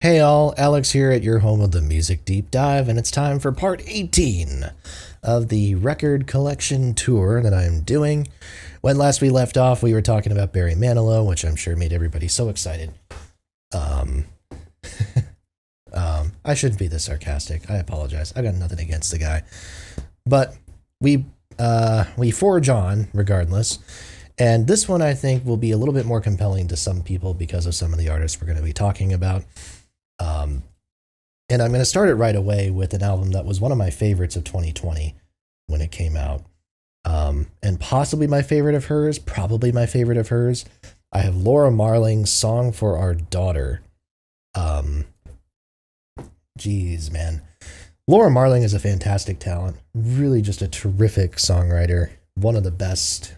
Hey all, Alex here at your home of the Music Deep Dive, and it's time for part 18 of the record collection tour that I'm doing. When last we left off, we were talking about Barry Manilow, which I'm sure made everybody so excited. Um, I shouldn't be this sarcastic. I apologize. I got nothing against the guy. But we forge on regardless. And this one I think will be a little bit more compelling to some people because of some of the artists we're going to be talking about. And I'm going to start it right away with an album that was one of my favorites of 2020 when it came out. And possibly my favorite of hers, probably my favorite of hers. I have Laura Marling's Song for Our Daughter. Geez, man. Laura Marling is a fantastic talent. Really just a terrific songwriter. One of the best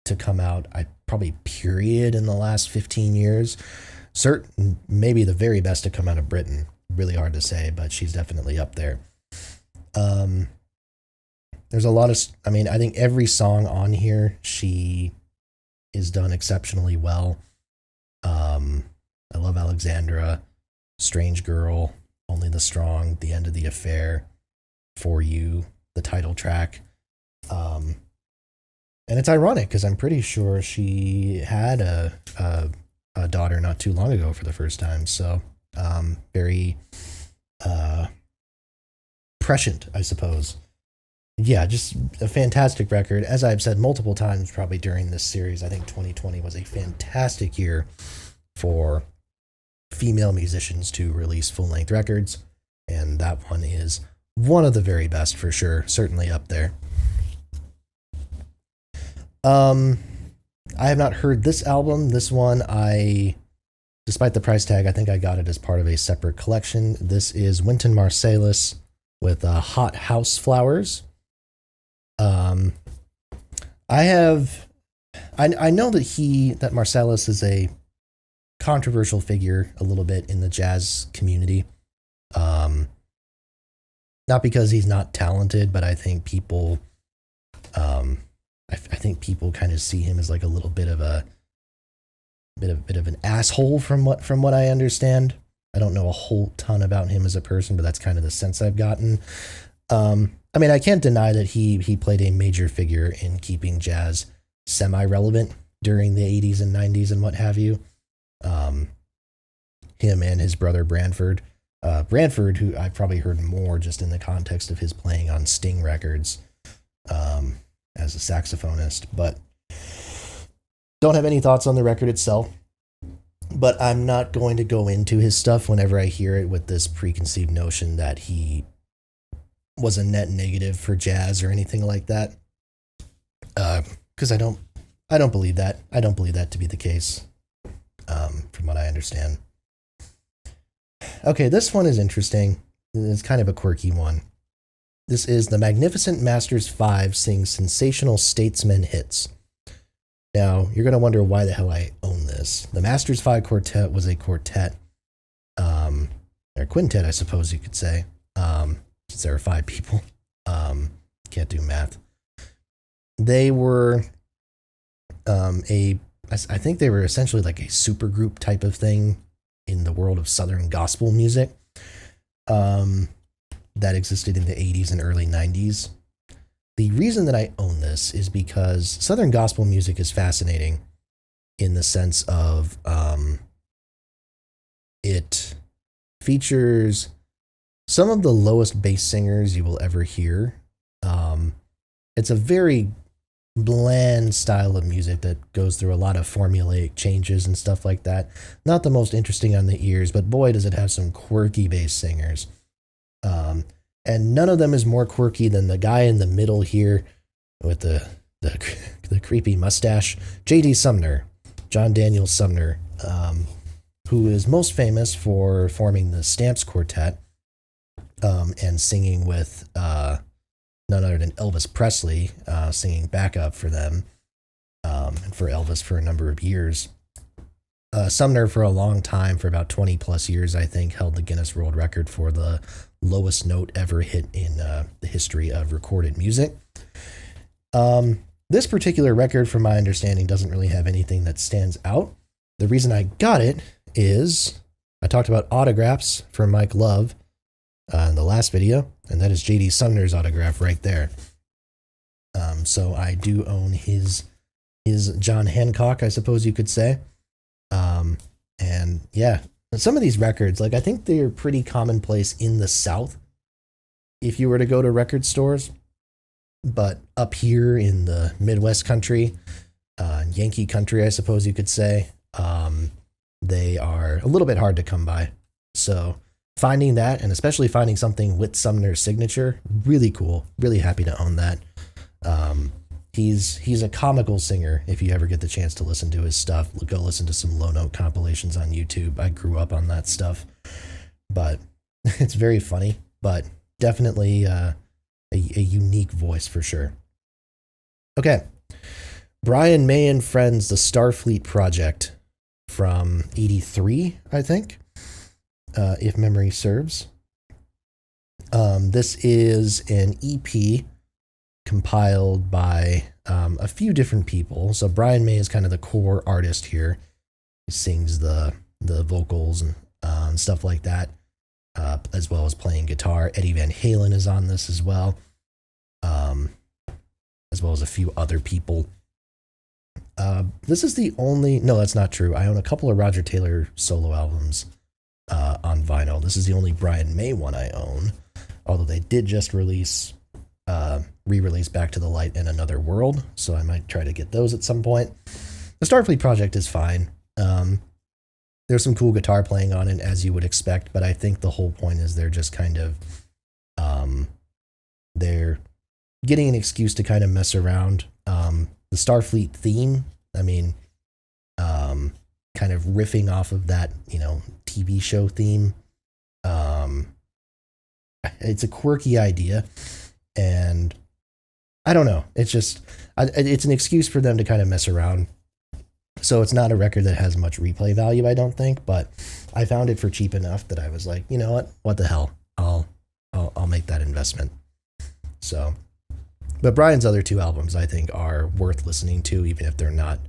to come out, probably period, in the last 15 years. Certain, maybe the very best to come out of Britain. Really hard to say, but she's definitely up there. There's a lot of, I think every song on here, she is done exceptionally well. I love Alexandra, Strange Girl, Only the Strong, The End of the Affair, For You, the title track. And it's ironic because I'm pretty sure she had a daughter not too long ago for the first time. So very prescient, I suppose. Yeah, just a fantastic record. As I've said multiple times probably during this series, I think 2020 was a fantastic year for female musicians to release full-length records, and that one is one of the very best for sure, certainly up there. I have not heard this album. This one, despite the price tag, I think I got it as part of a separate collection. This is Wynton Marsalis with Hot House Flowers. I know that Marsalis is a controversial figure a little bit in the jazz community. Not because he's not talented, but I think people, I think people kind of see him as like a little bit of an asshole from what I understand. I don't know a whole ton about him as a person, but that's kind of the sense I've gotten. I can't deny that he played a major figure in keeping jazz semi-relevant during the 80s and 90s and what have you. Him and his brother Branford, who I've probably heard more just in the context of his playing on Sting records as a saxophonist, but don't have any thoughts on the record itself. But I'm not going to go into his stuff whenever I hear it with this preconceived notion that he was a net negative for jazz or anything like that. Because I don't believe that. I don't believe that to be the case, from what I understand. Okay, this one is interesting. It's kind of a quirky one. This is the Magnificent Masters 5 sings sensational statesman hits. Now, you're going to wonder why the hell I own this. The Masters 5 Quartet was a quartet, or quintet, I suppose you could say, since there are 5 people. Can't do math. They were I think they were essentially like a supergroup type of thing in the world of Southern gospel music that existed in the 80s and early 90s. The reason that I own this is because Southern gospel music is fascinating in the sense of it features some of the lowest bass singers you will ever hear. It's a very bland style of music that goes through a lot of formulaic changes and stuff like that. Not the most interesting on the ears, but boy, does it have some quirky bass singers. And none of them is more quirky than the guy in the middle here with the creepy mustache, J.D. Sumner, John Daniel Sumner, who is most famous for forming the Stamps Quartet and singing with none other than Elvis Presley, singing backup for them and for Elvis for a number of years. Sumner, for a long time, for about 20 plus years, I think, held the Guinness World Record for the lowest note ever hit in the history of recorded music. This particular record, from my understanding, doesn't really have anything that stands out. The reason I got it is I talked about autographs for Mike Love in the last video, and that is J.D. Sumner's autograph right there. So I do own his John Hancock, I suppose you could say. And yeah, some of these records, like I think they're pretty commonplace in the South if you were to go to record stores. But up here in the Midwest country, Yankee country, I suppose you could say, they are a little bit hard to come by. So finding that, and especially finding something with Sumner's signature, really cool. Really happy to own that. He's a comical singer. If you ever get the chance to listen to his stuff, go listen to some Low Note compilations on YouTube. I grew up on that stuff, but it's very funny, but definitely a unique voice for sure. Okay. Brian May and Friends, the Starfleet Project from 83, I think, if memory serves. This is an EP compiled by a few different people. So Brian May is kind of the core artist here. He sings the vocals and stuff like that, as well as playing guitar. Eddie Van Halen is on this as well, as well as a few other people. This is the only... No, that's not true. I own a couple of Roger Taylor solo albums on vinyl. This is the only Brian May one I own, although they did just re-release Back to the Light and Another World, so I might try to get those at some point. The Starfleet Project is fine. There's some cool guitar playing on it, as you would expect, but I think the whole point is they're just kind of... they're getting an excuse to kind of mess around. The Starfleet theme, I mean, kind of riffing off of that, TV show theme. It's a quirky idea, and I don't know. It's just, it's an excuse for them to kind of mess around. So it's not a record that has much replay value, I don't think, but I found it for cheap enough that I was like, you know what the hell? I'll make that investment. So, but Brian's other two albums, I think, are worth listening to, even if they're not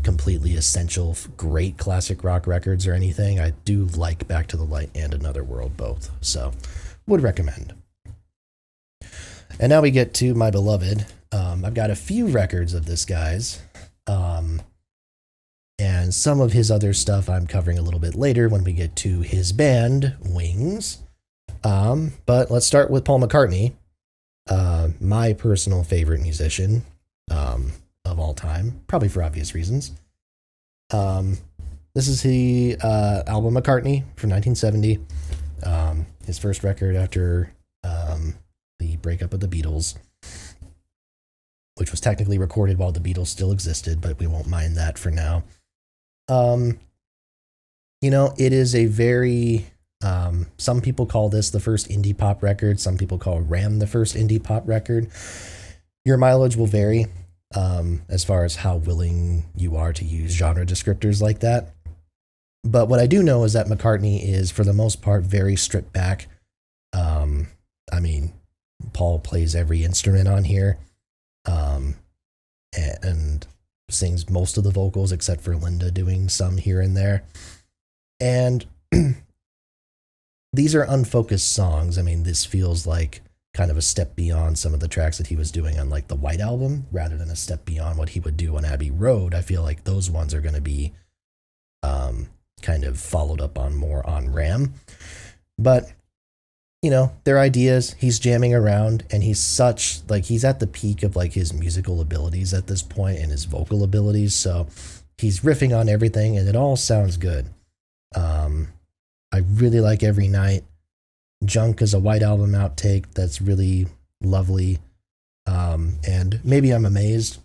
completely essential, great classic rock records or anything. I do like Back to the Light and Another World both, so would recommend. And now we get to my beloved. I've got a few records of this guy's, and some of his other stuff I'm covering a little bit later when we get to his band, Wings. But let's start with Paul McCartney, my personal favorite musician of all time, probably for obvious reasons. This is the album McCartney from 1970, his first record after the breakup of the Beatles, which was technically recorded while the Beatles still existed, but we won't mind that for now. It is a very... some people call this the first indie pop record. Some people call Ram the first indie pop record. Your mileage will vary as far as how willing you are to use genre descriptors like that. But what I do know is that McCartney is, for the most part, very stripped back. Paul plays every instrument on here and sings most of the vocals except for Linda doing some here and there. And these are unfocused songs. This feels like kind of a step beyond some of the tracks that he was doing on like the White Album, rather than a step beyond what he would do on Abbey Road. I feel like those ones are going to be kind of followed up on more on Ram. But, their ideas, he's jamming around, and he's at the peak of like his musical abilities at this point and his vocal abilities. So he's riffing on everything, and it all sounds good. I really like Every Night. Junk is a White Album outtake that's really lovely. And Maybe I'm Amazed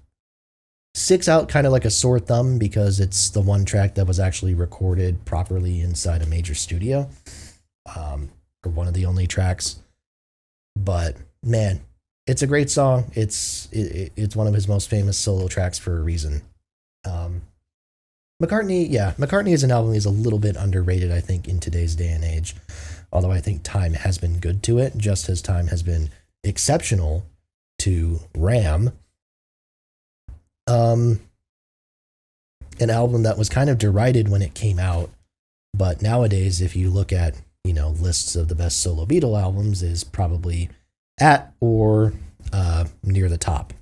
sticks out kind of like a sore thumb because it's the one track that was actually recorded properly inside a major studio, or one of the only tracks. But man, it's a great song. It's one of his most famous solo tracks for a reason. McCartney as an album is a little bit underrated, I think, in today's day and age. Although I think time has been good to it, just as time has been exceptional to Ram. An album that was kind of derided when it came out But nowadays, if you look at, lists of the best solo Beatle albums, is probably at or near the top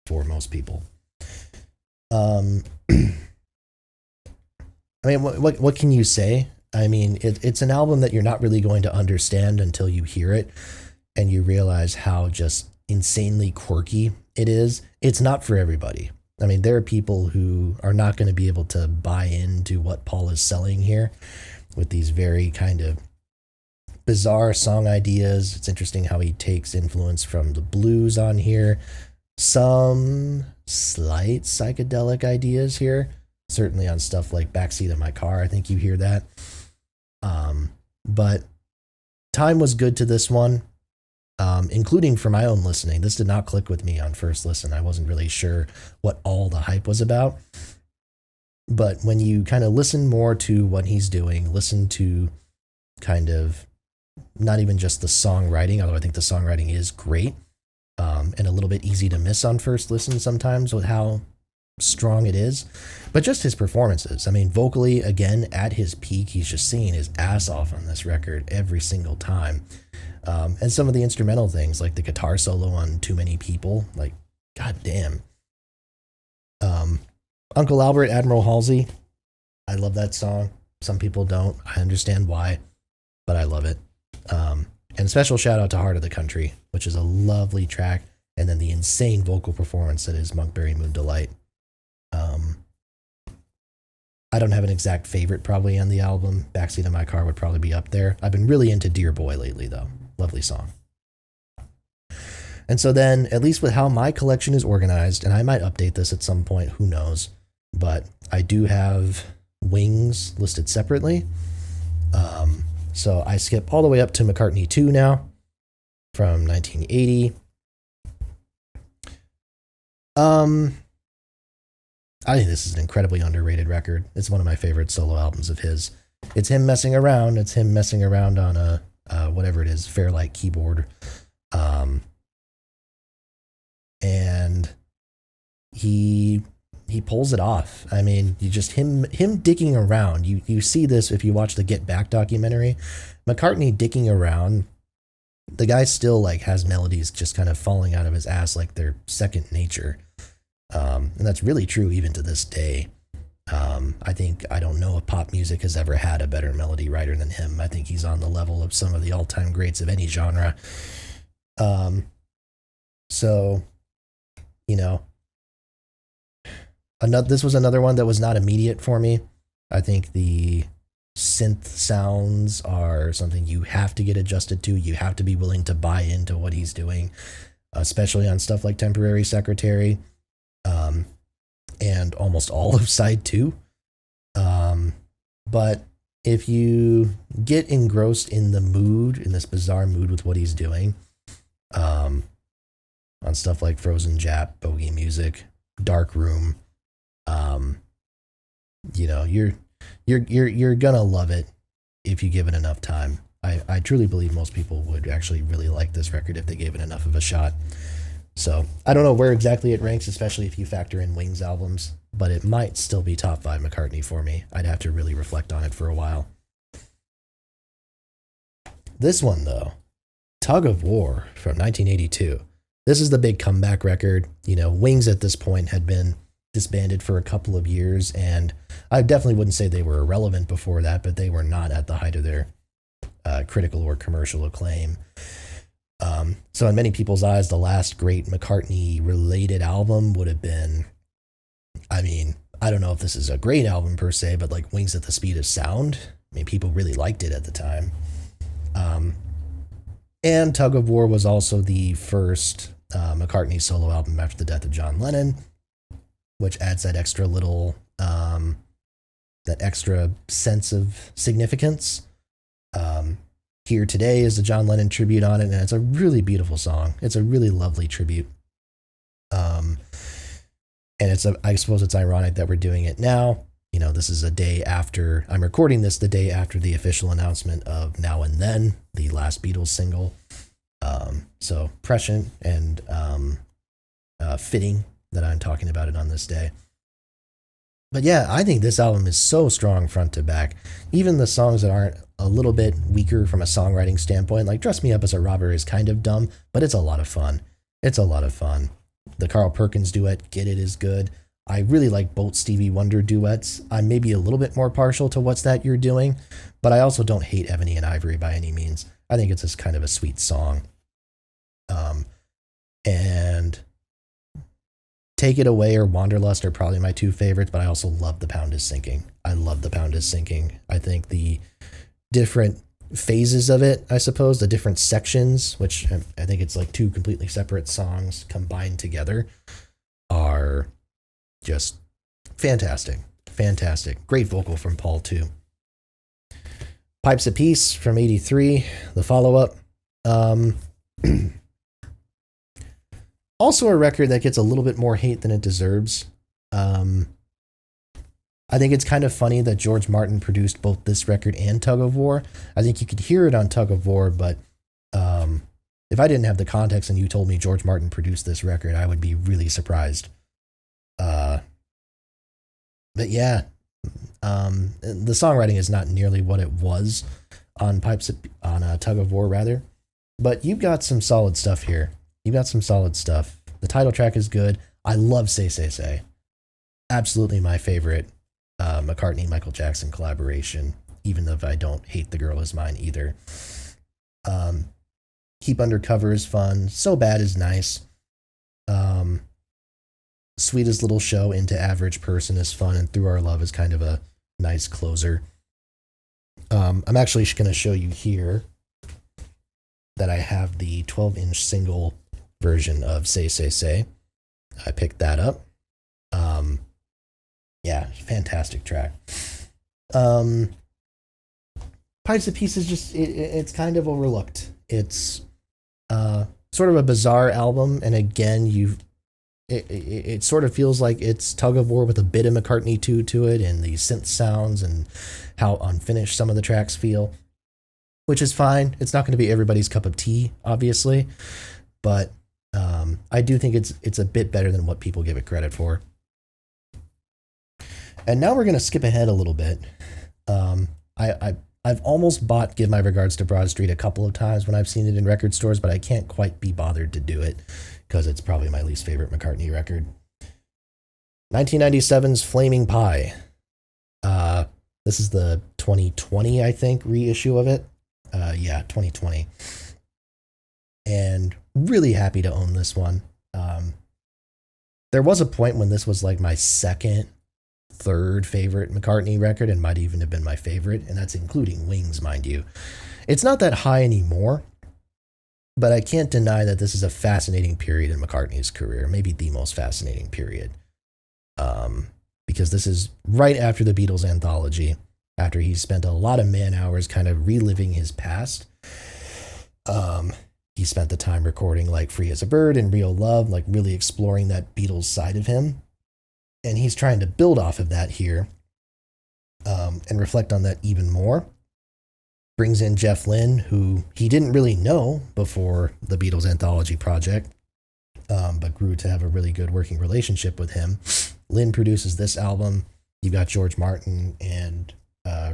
for most people. I mean, what can you say? I mean, it's an album that you're not really going to understand until you hear it and you realize how just insanely quirky it is. It's not for everybody. I mean, there are people who are not going to be able to buy into what Paul is selling here with these very kind of bizarre song ideas. It's interesting how he takes influence from the blues on here, some slight psychedelic ideas here, certainly on stuff like Backseat of My Car. I think you hear that. But time was good to this one, including for my own listening. This did not click with me on first listen. I wasn't really sure what all the hype was about. But when you kind of listen more to what he's doing, listen to kind of not even just the songwriting, although I think the songwriting is great, and a little bit easy to miss on first listen sometimes with how strong it is, but just his performances. I mean, vocally, again, at his peak, he's just singing his ass off on this record every single time. And some of the instrumental things, like the guitar solo on Too Many People, like, goddamn. Uncle Albert, Admiral Halsey, I love that song. Some people don't. I understand why, but I love it. And special shout out to Heart of the Country, which is a lovely track, and then the insane vocal performance that is Monkberry Moon Delight. I don't have an exact favorite probably on the album. Backseat of My Car would probably be up there. I've been really into Dear Boy lately, though. Lovely song. And so then, at least with how my collection is organized, and I might update this at some point, who knows, but I do have Wings listed separately. So I skip all the way up to McCartney 2 now, from 1980. I think this is an incredibly underrated record. It's one of my favorite solo albums of his. It's him messing around. It's him messing around on a whatever it is, Fairlight keyboard. And he pulls it off. I mean, you just him dicking around. You see this if you watch the Get Back documentary. McCartney dicking around. The guy still like has melodies just kind of falling out of his ass like they're second nature. And that's really true even to this day. I don't know if pop music has ever had a better melody writer than him. I think he's on the level of some of the all-time greats of any genre. So, this was another one that was not immediate for me. I think the synth sounds are something you have to get adjusted to. You have to be willing to buy into what he's doing, especially on stuff like Temporary Secretary. And almost all of side 2. But if you get engrossed in the mood, in this bizarre mood with what he's doing, on stuff like Frozen Jap, Bogey Music, Dark Room, you're gonna love it if you give it enough time. I truly believe most people would actually really like this record if they gave it enough of a shot. So I don't know where exactly it ranks, especially if you factor in Wings albums, but it might still be top 5 McCartney for me. I'd have to really reflect on it for a while. This one, though, Tug of War from 1982. This is the big comeback record. Wings at this point had been disbanded for a couple of years, and I definitely wouldn't say they were irrelevant before that, but they were not at the height of their critical or commercial acclaim. So in many people's eyes, the last great McCartney-related album would have been, I mean, I don't know if this is a great album per se, but like Wings at the Speed of Sound. I mean, people really liked it at the time. And Tug of War was also the first McCartney solo album after the death of John Lennon, which adds that extra little, that extra sense of significance. Here Today is a John Lennon tribute on it, and it's a really beautiful song. It's a really lovely tribute. And I suppose it's ironic that we're doing it now. This is a day after, I'm recording this the day after the official announcement of Now and Then, the last Beatles single. So prescient and fitting that I'm talking about it on this day. But yeah, I think this album is so strong front to back. Even the songs that aren't a little bit weaker from a songwriting standpoint, like Dress Me Up as a Robber is kind of dumb, but it's a lot of fun. It's a lot of fun. The Carl Perkins duet, Get It, is good. I really like both Stevie Wonder duets. I'm maybe a little bit more partial to What's That You're Doing, but I also don't hate Ebony and Ivory by any means. I think it's just kind of a sweet song. And Take It Away or Wanderlust are probably my two favorites, but I also love The Pound Is Sinking. I love The Pound Is Sinking. I think the different phases of it, I suppose, the different sections, which I think it's like two completely separate songs combined together, are just fantastic. Fantastic. Great vocal from Paul, too. Pipes of Peace from 83, the follow-up. Also a record that gets a little bit more hate than it deserves. I think it's kind of funny that George Martin produced both this record and Tug of War. I think you could hear it on Tug of War, but if I didn't have the context and you told me George Martin produced this record, I would be really surprised. But yeah, the songwriting is not nearly what it was on Tug of War, rather. But you've got some solid stuff here. You got some solid stuff. The title track is good. I love Say Say Say. Absolutely my favorite McCartney-Michael Jackson collaboration, even though I don't hate The Girl Is Mine either. Keep Undercover is fun. So Bad is nice. Sweetest Little Show, Into Average Person is fun, and Through Our Love is kind of a nice closer. I'm actually going to show you here that I have the 12-inch single version of Say Say Say. I picked that up. Yeah, fantastic track. Pipes of Peace is just, it's kind of overlooked. It's sort of a bizarre album, and again, it sort of feels like it's Tug of War with a bit of McCartney to it, and the synth sounds and how unfinished some of the tracks feel, which is fine. It's not going to be everybody's cup of tea, obviously, but I do think it's a bit better than what people give it credit for. And now we're going to skip ahead a little bit. I've almost bought Give My Regards to Broad Street a couple of times when I've seen it in record stores, but I can't quite be bothered to do it because it's probably my least favorite McCartney record. 1997's Flaming Pie. This is the 2020, I think, reissue of it. Yeah, 2020. And really happy to own this one. There was a point when this was like my third favorite McCartney record, and might even have been my favorite, and that's including Wings, mind you. It's not that high anymore, but I can't deny that this is a fascinating period in McCartney's career, maybe the most fascinating period. Because this is right after the Beatles anthology, after he spent a lot of man hours kind of reliving his past. He spent the time recording like Free as a Bird and Real Love, like really exploring that Beatles side of him. And he's trying to build off of that here and reflect on that even more. Brings in Jeff Lynne, who he didn't really know before the Beatles anthology project, but grew to have a really good working relationship with him. Lynne produces this album. You've got George Martin and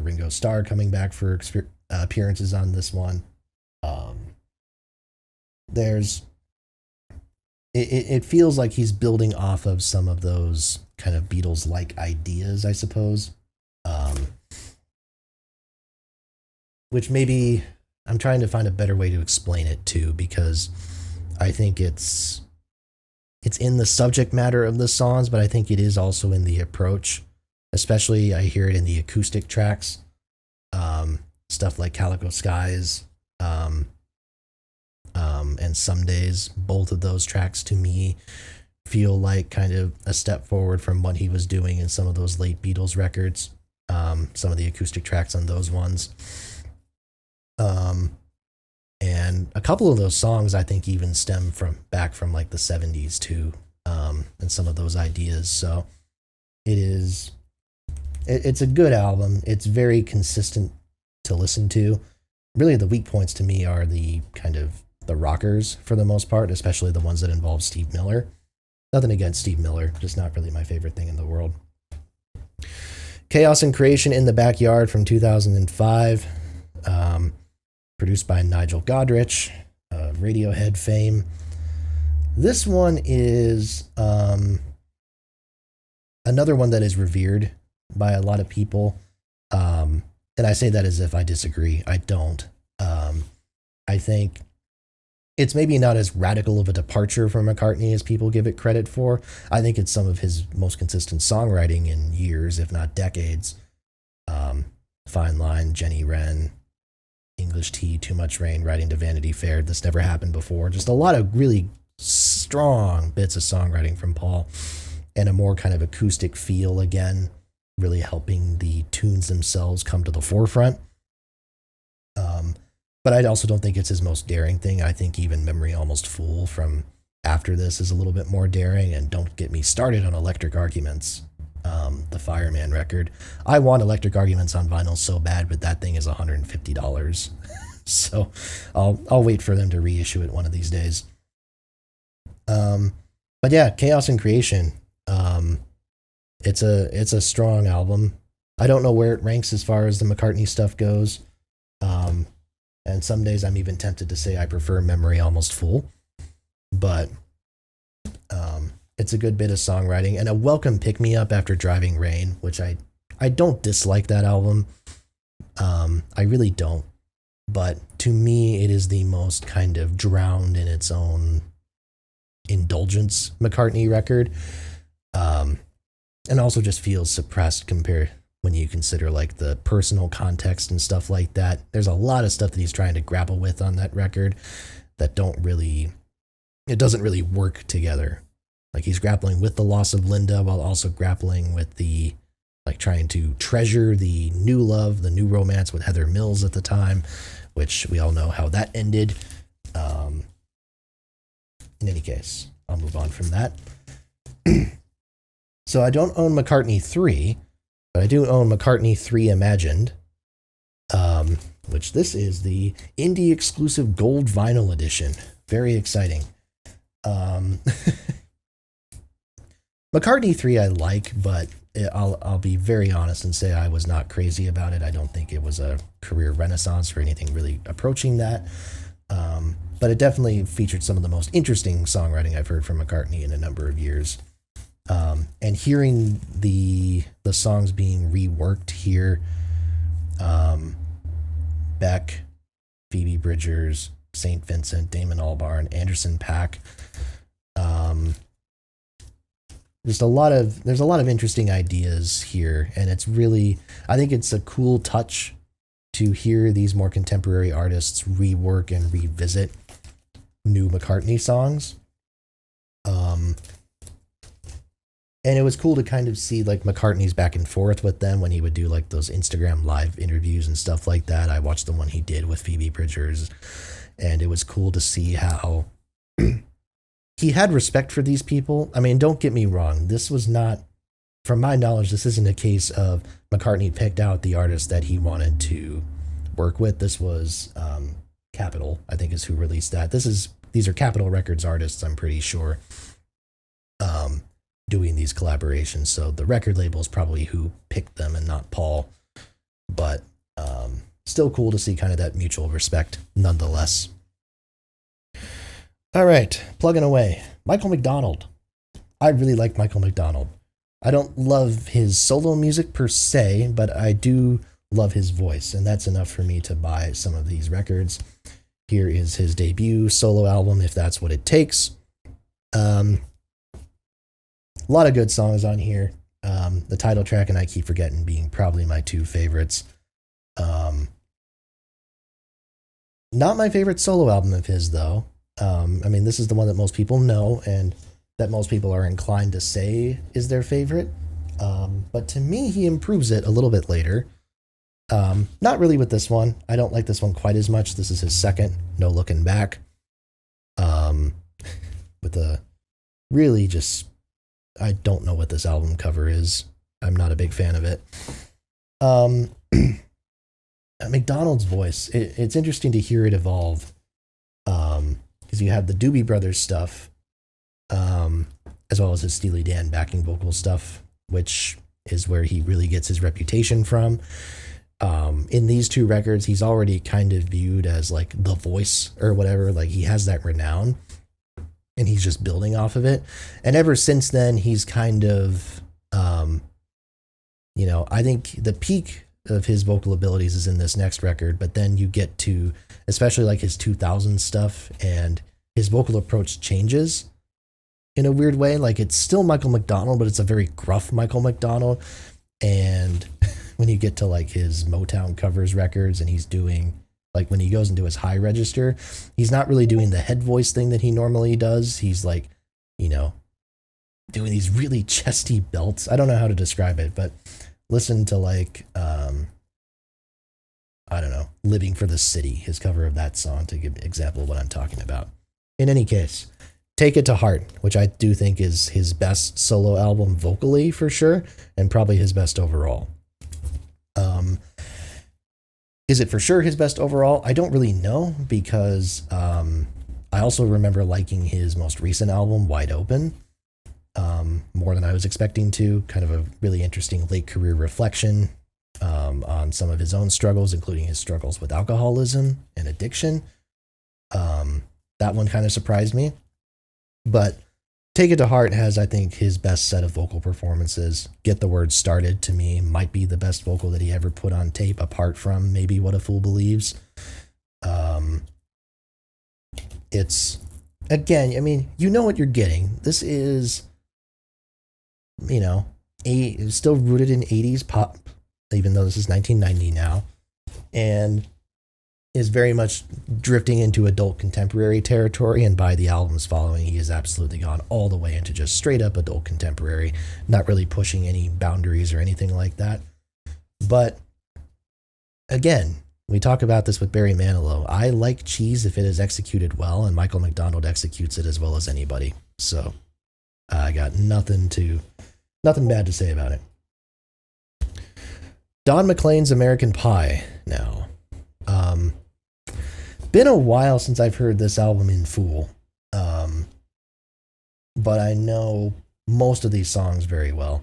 Ringo Starr coming back for appearances on this one. It feels like he's building off of some of those kind of Beatles-like ideas, I suppose. Which maybe I'm trying to find a better way to explain it too, because I think it's in the subject matter of the songs, but I think it is also in the approach. Especially, I hear it in the acoustic tracks. Stuff like Calico Skies, and Some Days. Both of those tracks to me feel like kind of a step forward from what he was doing in some of those late Beatles records. Some of the acoustic tracks on those ones. And a couple of those songs I think even stem back from like the 70s too, and some of those ideas. So it's a good album. It's very consistent to listen to. Really, the weak points to me are the kind of the rockers for the most part, especially the ones that involve Steve Miller. Nothing against Steve Miller, just not really my favorite thing in the world. Chaos and Creation in the Backyard from 2005, produced by Nigel Godrich, Radiohead fame. This one is another one that is revered by a lot of people. And I say that as if I disagree. I don't. I think it's maybe not as radical of a departure from McCartney as people give it credit for. I think it's some of his most consistent songwriting in years, if not decades. Fine Line, Jenny Wren, English Tea, Too Much Rain, Writing to Vanity Fair. This never happened before. Just a lot of really strong bits of songwriting from Paul, and a more kind of acoustic feel again, really helping the tunes themselves come to the forefront. But I also don't think it's his most daring thing. I think even Memory Almost Full from after this is a little bit more daring, and don't get me started on Electric Arguments, the Fireman record. I want Electric Arguments on vinyl so bad, but that thing is $150. So I'll wait for them to reissue it one of these days. But yeah, Chaos and Creation. It's a strong album. I don't know where it ranks as far as the McCartney stuff goes. And some days I'm even tempted to say I prefer Memory Almost Full. But it's a good bit of songwriting and a welcome pick-me-up after Driving Rain, which I don't dislike that album. I really don't. But to me, it is the most kind of drowned in its own indulgence McCartney record. And also just feels suppressed compared when you consider like the personal context and stuff like that. There's a lot of stuff that he's trying to grapple with on that record that doesn't really work together. Like he's grappling with the loss of Linda while also grappling with the like trying to treasure the new love, the new romance with Heather Mills at the time, which we all know how that ended. In any case, I'll move on from that. So I don't own McCartney 3, but I do own McCartney 3 Imagined, which this is the indie exclusive gold vinyl edition. Very exciting. McCartney 3 I like, but I'll be very honest and say I was not crazy about it. I don't think it was a career renaissance or anything really approaching that. But it definitely featured some of the most interesting songwriting I've heard from McCartney in a number of years. And hearing the songs being reworked here, Beck, Phoebe Bridgers, St. Vincent, Damon Albarn, Anderson .Paak, there's a lot of interesting ideas here, and it's really, I think it's a cool touch to hear these more contemporary artists rework and revisit new McCartney songs. And it was cool to kind of see like McCartney's back and forth with them when he would do like those Instagram live interviews and stuff like that. I watched the one he did with Phoebe Bridgers, and it was cool to see how he had respect for these people. I mean, don't get me wrong. This was not, from my knowledge, this isn't a case of McCartney picked out the artist that he wanted to work with. This was Capitol, I think is who released that. These are Capitol Records artists, I'm pretty sure, doing these collaborations. So the record label is probably who picked them and not Paul. But still cool to see kind of that mutual respect nonetheless. All right, plugging away. Michael McDonald. I really like Michael McDonald. I don't love his solo music per se, but I do love his voice, and that's enough for me to buy some of these records. Here is his debut solo album, If That's What It Takes. A lot of good songs on here. The title track and I Keep Forgetting being probably my two favorites. Not my favorite solo album of his, though. I mean, this is the one that most people know and that most people are inclined to say is their favorite. But to me, he improves it a little bit later. Not really with this one. I don't like this one quite as much. This is his second, No Looking Back. With a really just, I don't know what this album cover is. I'm not a big fan of it. McDonald's voice, it's interesting to hear it evolve. Because you have the Doobie Brothers stuff, as well as his Steely Dan backing vocal stuff, which is where he really gets his reputation from. In these two records, he's already kind of viewed as like the voice or whatever. Like he has that renown and he's just building off of it. And ever since then, he's kind of, I think the peak of his vocal abilities is in this next record, but then you get to, especially like his 2000s stuff, and his vocal approach changes in a weird way. Like it's still Michael McDonald, but it's a very gruff Michael McDonald. And when you get to like his Motown covers records and he's doing like when he goes into his high register, he's not really doing the head voice thing that he normally does. He's like, doing these really chesty belts. I don't know how to describe it, but listen to like, I don't know, Living for the City, his cover of that song, to give an example of what I'm talking about. In any case, Take It to Heart, which I do think is his best solo album vocally for sure, and probably his best overall. Is it for sure his best overall? I don't really know, because I also remember liking his most recent album, Wide Open, more than I was expecting to. Kind of a really interesting late career reflection on some of his own struggles, including his struggles with alcoholism and addiction. That one kind of surprised me. But Take It to Heart has, I think, his best set of vocal performances. Get the Word Started, to me, might be the best vocal that he ever put on tape, apart from maybe What a Fool Believes. It's, again, I mean, you know what you're getting. This is, still rooted in 80s pop, even though this is 1990 now, and is very much drifting into adult contemporary territory. And by the albums following, he has absolutely gone all the way into just straight up adult contemporary, not really pushing any boundaries or anything like that. But again, we talk about this with Barry Manilow. I like cheese if it is executed well, and Michael McDonald executes it as well as anybody. So I got nothing bad to say about it. Don McLean's American Pie now. Been a while since I've heard this album in full, but I know most of these songs very well.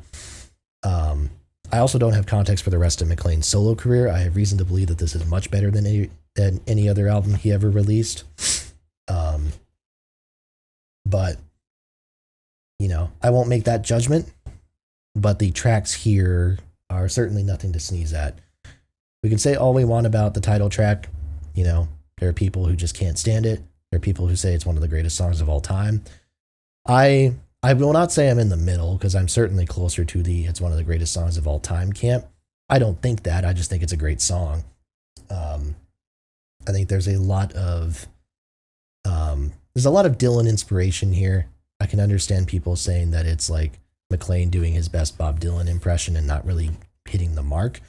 I also don't have context for the rest of McLean's solo career. I have reason to believe that this is much better than any other album he ever released. But, I won't make that judgment, but the tracks here are certainly nothing to sneeze at. We can say all we want about the title track. There are people who just can't stand it. There are people who say it's one of the greatest songs of all time. I will not say I'm in the middle, because I'm certainly closer to it's one of the greatest songs of all time camp. I don't think that. I just think it's a great song. I think there's a lot of Dylan inspiration here. I can understand people saying that it's like McLean doing his best Bob Dylan impression and not really hitting the mark.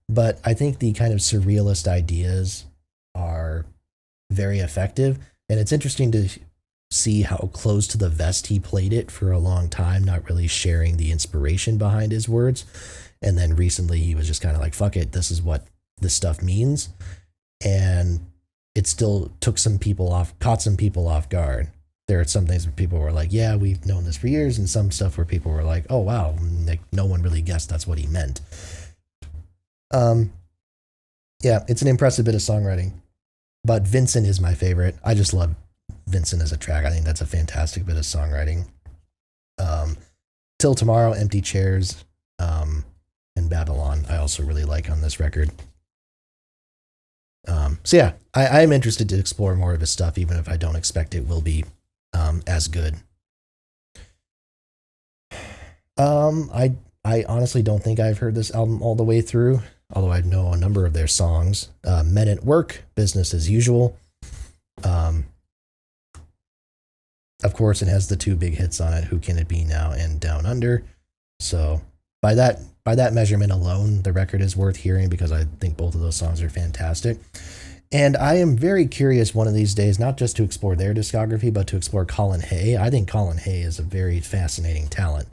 But I think the kind of surrealist ideas are very effective. And it's interesting to see how close to the vest he played it for a long time, not really sharing the inspiration behind his words. And then recently he was just kind of like, fuck it, this is what this stuff means. And it still caught some people off guard. There are some things where people were like, yeah, we've known this for years, and some stuff where people were like, oh wow, like no one really guessed that's what he meant. Yeah, it's an impressive bit of songwriting. But Vincent is my favorite. I just love Vincent as a track. I think that's a fantastic bit of songwriting. Till Tomorrow, Empty Chairs, and Babylon, I also really like on this record. So yeah, I'm interested to explore more of his stuff, even if I don't expect it will be as good. I honestly don't think I've heard this album all the way through, although I know a number of their songs. Men at Work, Business as Usual. Of course, it has the two big hits on it, Who Can It Be Now and Down Under. So by that measurement alone, the record is worth hearing, because I think both of those songs are fantastic. And I am very curious one of these days, not just to explore their discography, but to explore Colin Hay. I think Colin Hay is a very fascinating talent.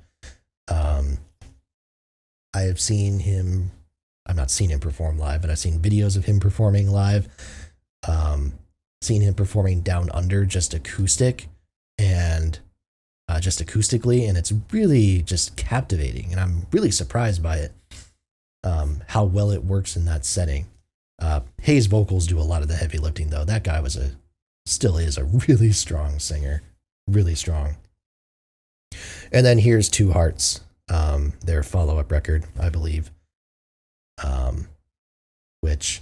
I have seen him, I've not seen him perform live, but I've seen videos of him performing live. Seen him performing Down Under, just acoustic. And just acoustically, and it's really just captivating, and I'm really surprised by it, how well it works in that setting. Hayes' vocals do a lot of the heavy lifting, though. That guy still is a really strong singer, really strong. And then here's Two Hearts, their follow-up record, I believe, which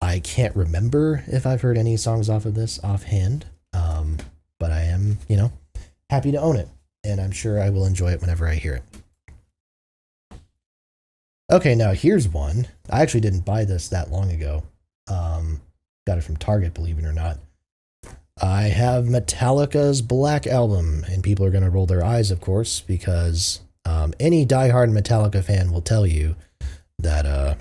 I can't remember if I've heard any songs off of this offhand, but I am, happy to own it, and I'm sure I will enjoy it whenever I hear it. Okay, now here's one. I actually didn't buy this that long ago. Got it from Target, believe it or not. I have Metallica's Black Album, and people are going to roll their eyes, of course, because any diehard Metallica fan will tell you that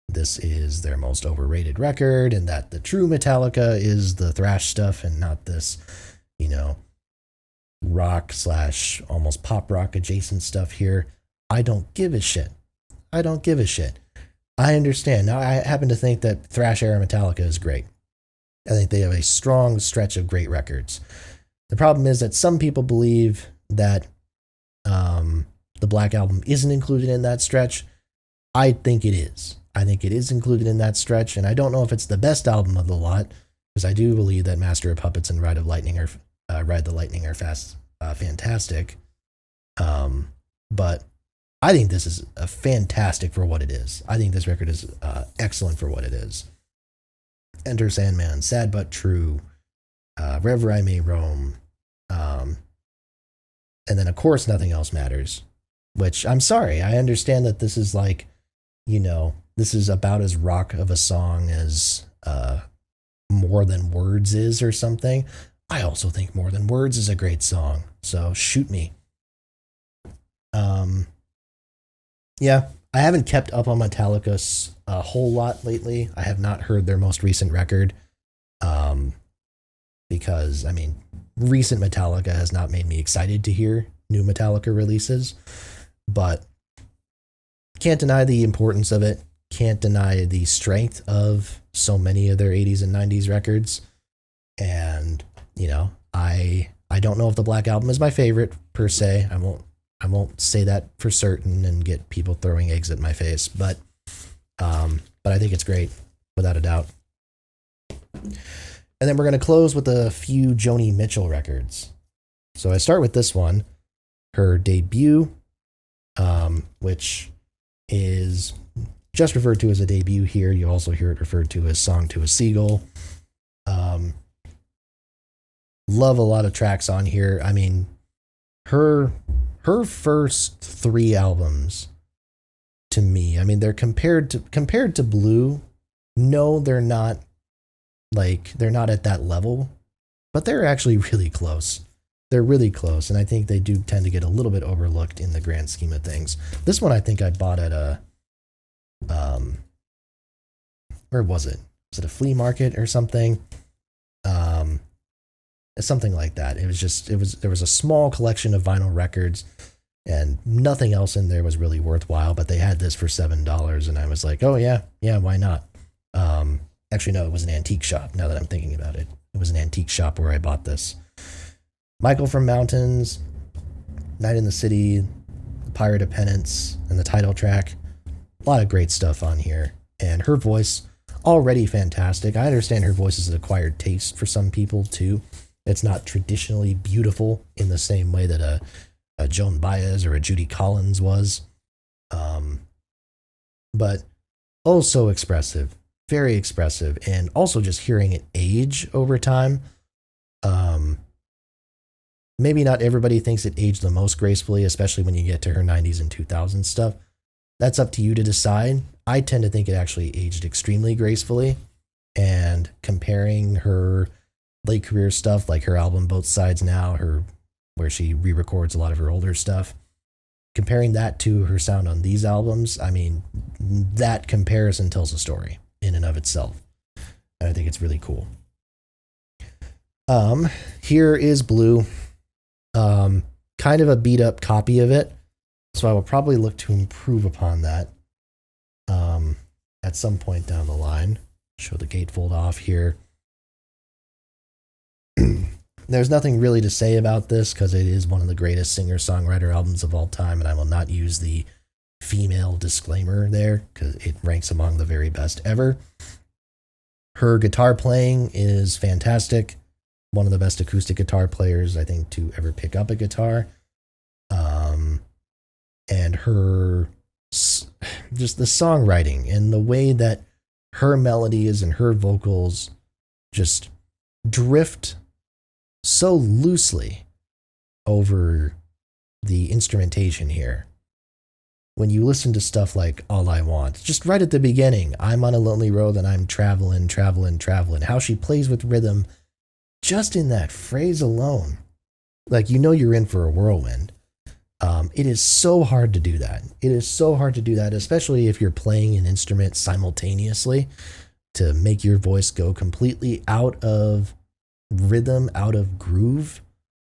this is their most overrated record, and that the true Metallica is the thrash stuff and not this, rock / almost pop rock adjacent stuff here. I don't give a shit. I don't give a shit. I understand. Now, I happen to think that thrash era Metallica is great. I think they have a strong stretch of great records. The problem is that some people believe that the Black Album isn't included in that stretch. I think it is. I think it is included in that stretch, and I don't know if it's the best album of the lot, because I do believe that Master of Puppets and Ride the Lightning are fantastic. But I think this is a fantastic for what it is. I think this record is excellent for what it is. Enter Sandman, Sad But True, Wherever I May Roam, and then of course Nothing Else Matters, which I'm sorry, I understand that this is like, this is about as rock of a song as More Than Words is or something. I also think More Than Words is a great song, so shoot me. Yeah, I haven't kept up on Metallica a whole lot lately. I have not heard their most recent record, because, recent Metallica has not made me excited to hear new Metallica releases, but can't deny the importance of it, can't deny the strength of so many of their 80s and 90s records, and, I don't know if the Black Album is my favorite, per se. I won't say that for certain and get people throwing eggs at my face, but I think it's great, without a doubt. And then we're going to close with a few Joni Mitchell records. So I start with this one, her debut, which is just referred to as a debut here. You also hear it referred to as Song to a Seagull. Love a lot of tracks on here. Her first 3 albums, to me, they're compared to Blue. No, they're not at that level, but they're actually really close. They're really close, and I think they do tend to get a little bit overlooked in the grand scheme of things. This one I think I bought at a where was it? Was it a flea market or something? Something like that. There was a small collection of vinyl records, and nothing else in there was really worthwhile, but they had this for $7, and I was like, oh yeah, why not? Actually, no, it was an antique shop, now that I'm thinking about it. It was an antique shop where I bought this. Michael from Mountains, Night in the City, The Pirate of Penance, and the title track. A lot of great stuff on here, and her voice, already fantastic. I understand her voice is an acquired taste for some people, too. It's not traditionally beautiful in the same way that a Joan Baez or a Judy Collins was. But also expressive, very expressive, and also just hearing it age over time. Maybe not everybody thinks it aged the most gracefully, especially when you get to her 90s and 2000s stuff. That's up to you to decide. I tend to think it actually aged extremely gracefully, and comparing her late career stuff, like her album Both Sides Now, where she re-records a lot of her older stuff, comparing that to her sound on these albums, that comparison tells a story in and of itself, and I think it's really cool. Here is Blue, kind of a beat up copy of it, so I will probably look to improve upon that at some point down the line. Show the gatefold off here. There's nothing really to say about this because it is one of the greatest singer-songwriter albums of all time, and I will not use the female disclaimer there because it ranks among the very best ever. Her guitar playing is fantastic. One of the best acoustic guitar players, I think, to ever pick up a guitar. And her, just the songwriting and the way that her melodies and her vocals just drift so loosely over the instrumentation here. When you listen to stuff like All I Want, just right at the beginning, I'm on a lonely road and I'm traveling. How she plays with rhythm just in that phrase alone. Like, you know you're in for a whirlwind. It is so hard to do that. It is so hard to do that, especially if you're playing an instrument simultaneously, to make your voice go completely out of rhythm, out of groove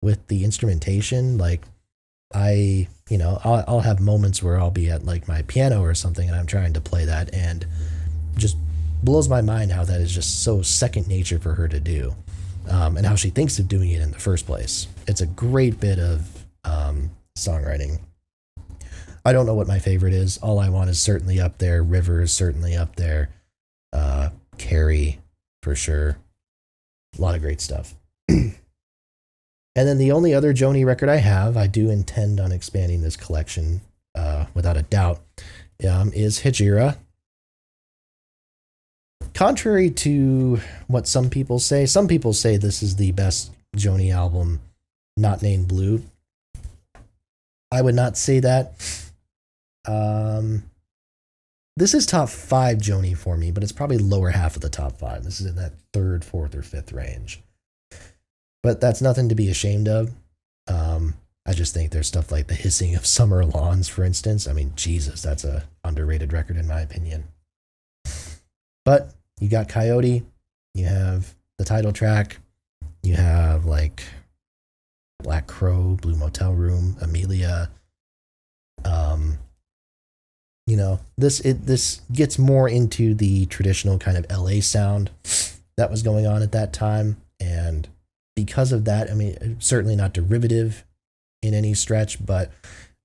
with the instrumentation. Like, I'll have moments where I'll be at like my piano or something and I'm trying to play that, and just blows my mind how that is just so second nature for her to do, and how she thinks of doing it in the first place. It's a great bit of songwriting. I don't know what my favorite is. All I Want is certainly up there. River is certainly up there. Carrie, for sure. A lot of great stuff. And then the only other Joni record I have, I do intend on expanding this collection, without a doubt, is Hejira. Contrary to what some people say this is the best Joni album not named Blue. I would not say that. This is top 5 Joni for me, but it's probably lower half of the top 5. This is in that 3rd, 4th, or 5th range. But that's nothing to be ashamed of. I just think there's stuff like The Hissing of Summer Lawns, for instance. I mean, Jesus, that's a underrated record in my opinion. But you got Coyote, you have the title track, you have like Black Crow, Blue Motel Room, Amelia. This gets more into the traditional kind of LA sound that was going on at that time, and because of that, I mean, certainly not derivative in any stretch, but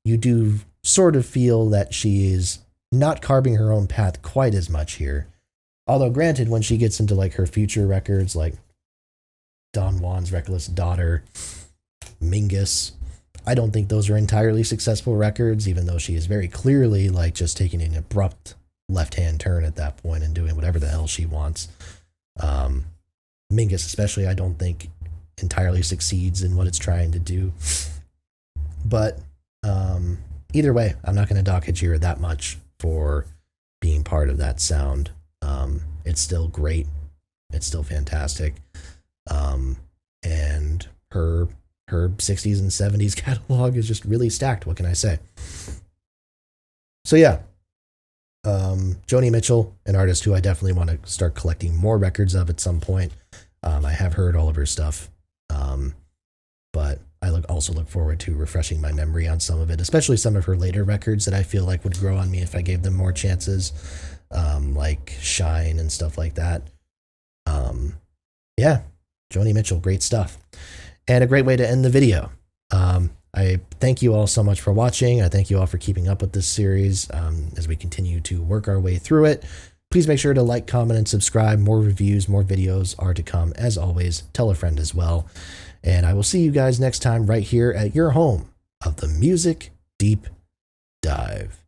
you do sort of feel that she is not carving her own path quite as much here. Although granted, when she gets into like her future records, like Don Juan's Reckless Daughter, Mingus, I don't think those are entirely successful records, even though she is very clearly like just taking an abrupt left-hand turn at that point and doing whatever the hell she wants. Mingus especially, I don't think entirely succeeds in what it's trying to do. But either way, I'm not going to dock Hejira that much for being part of that sound. It's still great. It's still fantastic. And her 60s and 70s catalog is just really stacked. What can I say? So yeah, Joni Mitchell, an artist who I definitely want to start collecting more records of at some point. I have heard all of her stuff, but I also look forward to refreshing my memory on some of it, especially some of her later records that I feel like would grow on me if I gave them more chances, like Shine and stuff like that. Yeah, Joni Mitchell, great stuff. And a great way to end the video. I thank you all so much for watching. I thank you all for keeping up with this series as we continue to work our way through it. Please make sure to like, comment, and subscribe. More reviews, more videos are to come. As always, tell a friend as well. And I will see you guys next time right here at your home of the Music Deep Dive.